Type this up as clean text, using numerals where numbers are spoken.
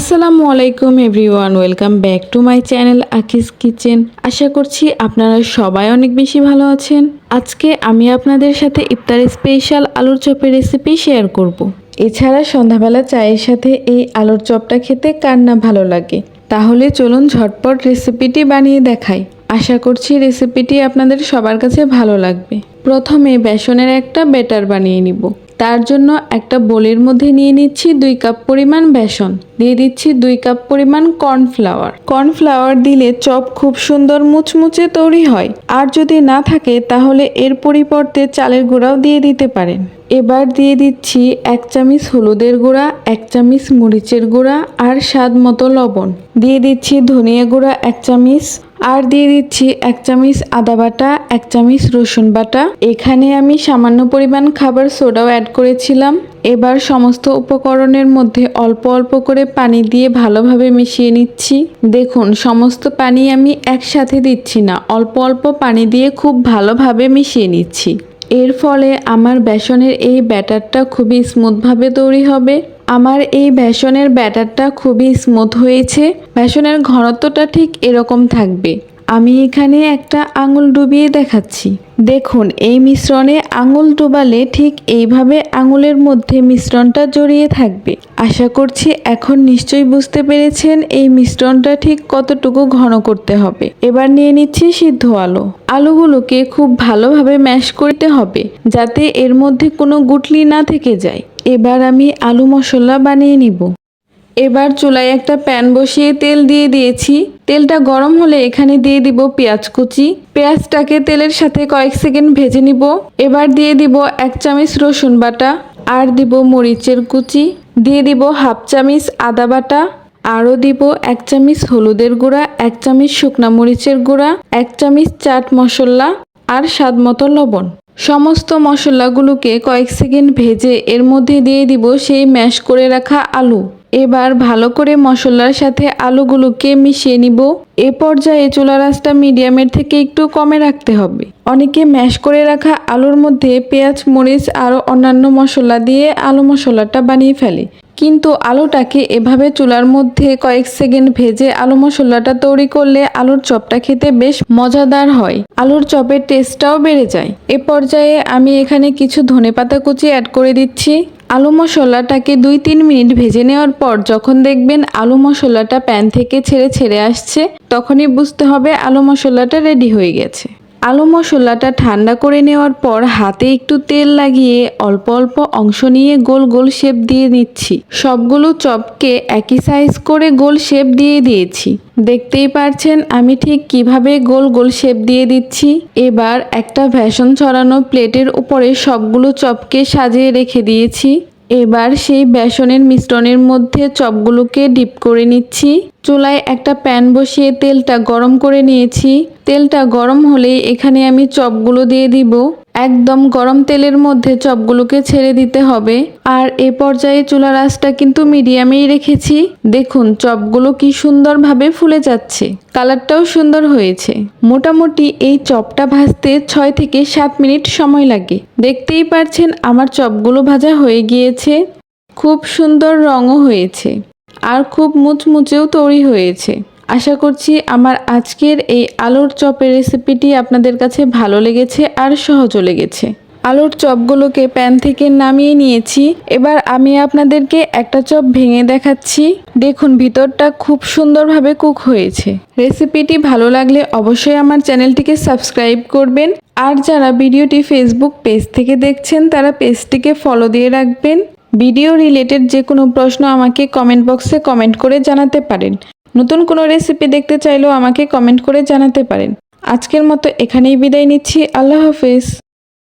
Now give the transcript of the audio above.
আসসালামু আলাইকুম everyone, welcome back to my channel আকিস কিচেন। আশা করছি আপনারা সবাই অনেক বেশি ভালো আছেন। আজকে আমি আপনাদের সাথে ইফতার স্পেশাল আলুর চপের রেসিপি শেয়ার করব। এছাড়া সন্ধ্যাবেলা চায়ের সাথে এই আলুর চপটা খেতে কার না ভালো লাগে। তাহলে চলুন ঝটপট রেসিপিটি বানিয়ে দেখাই। আশা করছি রেসিপিটি আপনাদের সবার কাছে ভালো লাগবে। প্রথমে বেসনের একটা ব্যাটার বানিয়ে নিব। তার জন্য একটা বোলের মধ্যে নিয়ে নিচ্ছি 2 কাপ পরিমাণ বেসন, দিয়ে দিচ্ছি 2 কাপ পরিমাণ কর্নফ্লাওয়ার। কর্নফ্লাওয়ার দিলে চপ খুব সুন্দর মুচমুচে তৈরি হয়। আর যদি না থাকে তাহলে এর পরিবর্তে চালের গুঁড়াও দিয়ে দিতে পারেন। এবার দিয়ে দিচ্ছি 1 চামচ হলুদের গুঁড়া, 1 চামচ মরিচের গুঁড়া আর স্বাদ মতো লবণ। দিয়ে দিচ্ছি ধনিয়া গুঁড়া 1 চামচ, আর দিয়ে দিচ্ছি 1 চামচ আদা বাটা, 1 চামচ রসুন বাটা। এখানে আমি সামান্য পরিমাণ খাবার সোডাও অ্যাড করেছিলাম। এবার সমস্ত উপকরণের মধ্যে অল্প অল্প করে পানি দিয়ে ভালোভাবে মিশিয়ে নিচ্ছি। দেখুন, সমস্ত পানি আমি একসাথে দিচ্ছি না, অল্প অল্প পানি দিয়ে খুব ভালোভাবে মিশিয়ে নিচ্ছি। এর ফলে আমার বেসনের এই ব্যাটারটা খুবই স্মুথভাবে তৈরি হবে। আমার এই বেসনের ব্যাটারটা খুবই স্মুথ হয়েছে। বেসনের ঘনত্বটা ঠিক এরকম থাকবে। আমি এখানে একটা আঙুল ডুবিয়ে দেখাচ্ছি। দেখুন, এই মিশ্রণে আঙুল ডুবালে ঠিক এইভাবে আঙুলের মধ্যে মিশ্রণটা জড়িয়ে থাকবে। আশা করছি এখন নিশ্চয়ই বুঝতে পেরেছেন এই মিশ্রণটা ঠিক কতটুকু ঘন করতে হবে। এবার নিয়ে নিচ্ছি সিদ্ধ আলু। আলুগুলোকে খুব ভালোভাবে ম্যাশ করতে হবে যাতে এর মধ্যে কোনো গুটলি না থেকে যায়। এবার আমি আলু মশলা বানিয়ে নিব। এবার চুলায় একটা প্যান বসিয়ে তেল দিয়ে দিয়েছি। তেলটা গরম হলে এখানে দিয়ে দিব পেঁয়াজ কুচি। পেঁয়াজটাকে তেলের সাথে কয়েক সেকেন্ড ভেজে নিব। এবার দিয়ে দিব 1 চামচ রসুন বাটা, আর দিব মরিচের কুচি, দিয়ে দিব 1/2 চামচ আদা বাটা, আরও দিব 1 চামচ হলুদের গুঁড়া, 1 চামচ শুকনা মরিচের গুঁড়া, 1 চামচ চাট মশলা আর স্বাদ মতো লবণ। সমস্ত মশলাগুলোকে কয়েক সেকেন্ড ভেজে এর মধ্যে দিয়ে দিব সেই ম্যাশ করে রাখা আলু। এবার ভালো করে মশলার সাথে আলুগুলোকে মিশিয়ে নিব। এ পর্যায়ে চুলার আঁচটা মিডিয়ামের থেকে একটু কমে রাখতে হবে। অনেকে ম্যাশ করে রাখা আলুর মধ্যে পেঁয়াজ, মরিচ আরও অন্যান্য মশলা দিয়ে আলু মশলাটা বানিয়ে ফেলে, কিন্তু আলুটাকে এভাবে চুলার মধ্যে কয়েক সেকেন্ড ভেজে আলু মশলাটা তৈরি করলে আলুর চপটা খেতে বেশ মজাদার হয়। আলুর চপের টেস্টটাও বেড়ে যায়। এ পর্যায়ে আমি এখানে কিছু ধনেপাতা কুচি অ্যাড করে দিচ্ছি। আলু মশলাটাকে 2-3 মিনিট ভেজে নেওয়ার পর যখন দেখবেন আলু মশলাটা প্যান থেকে ছেড়ে আসছে, তখনই বুঝতে হবে আলু মশলাটা রেডি হয়ে গেছে। আলু মশলাটা ঠান্ডা করে নেওয়ার পর হাতে একটু তেল লাগিয়ে অল্প অল্প অংশ নিয়ে গোল গোল শেপ দিয়ে নিচ্ছি। সবগুলো চপকে একই সাইজ করে গোল শেপ দিয়ে দিয়েছি। দেখতেই পারছেন আমি ঠিক কিভাবে গোল গোল শেপ দিয়ে দিচ্ছি। এবার একটা বেসন ছড়ানো প্লেটের উপরে সবগুলো চপকে সাজিয়ে রেখে দিয়েছি। এবার সেই বেসনের মিশ্রণের মধ্যে চপগুলোকে ডিপ করে নিচ্ছি। চুলায় একটা প্যান বসিয়ে তেলটা গরম করে নিয়েছি। তেলটা গরম হলেই এখানে আমি চপগুলো দিয়ে দিব। একদম গরম তেলের মধ্যে চপগুলোকে ছেড়ে দিতে হবে। আর এ পর্যায়ে চুলার আঁচটা কিন্তু মিডিয়ামেই রেখেছি। দেখুন চপগুলো কি সুন্দরভাবে ফুলে যাচ্ছে, কালারটাও সুন্দর হয়েছে। মোটামুটি এই চপটা ভাজতে 6 থেকে 7 মিনিট সময় লাগে। দেখতেই পারছেন আমার চপগুলো ভাজা হয়ে গিয়েছে। খুব সুন্দর রঙও হয়েছে আর খুব মুচমুচেও তৈরি হয়েছে। আশা করছি আমার আজকের এই আলুর চপের রেসিপিটি আপনাদের কাছে ভালো লেগেছে আর সহজও লেগেছে। আলুর চপগুলোকে প্যান থেকে নামিয়ে নিয়েছি। এবার আমি আপনাদেরকে একটা চপ ভেঙে দেখাচ্ছি। দেখুন ভিতরটা খুব সুন্দরভাবে কুক হয়েছে। রেসিপিটি ভালো লাগলে অবশ্যই আমার চ্যানেলটিকে সাবস্ক্রাইব করবেন। আর যারা ভিডিওটি ফেসবুক পেজ থেকে দেখছেন তারা পেজটিকে ফলো দিয়ে রাখবেন। ভিডিও রিলেটেড যে কোনো প্রশ্ন আমাকে কমেন্ট বক্সে কমেন্ট করে জানাতে পারেন। নতুন কোনো রেসিপি দেখতে চাইলেও আমাকে কমেন্ট করে জানাতে পারেন। আজকের মতো এখানেই বিদায় নিচ্ছি। আল্লাহ হাফেজ।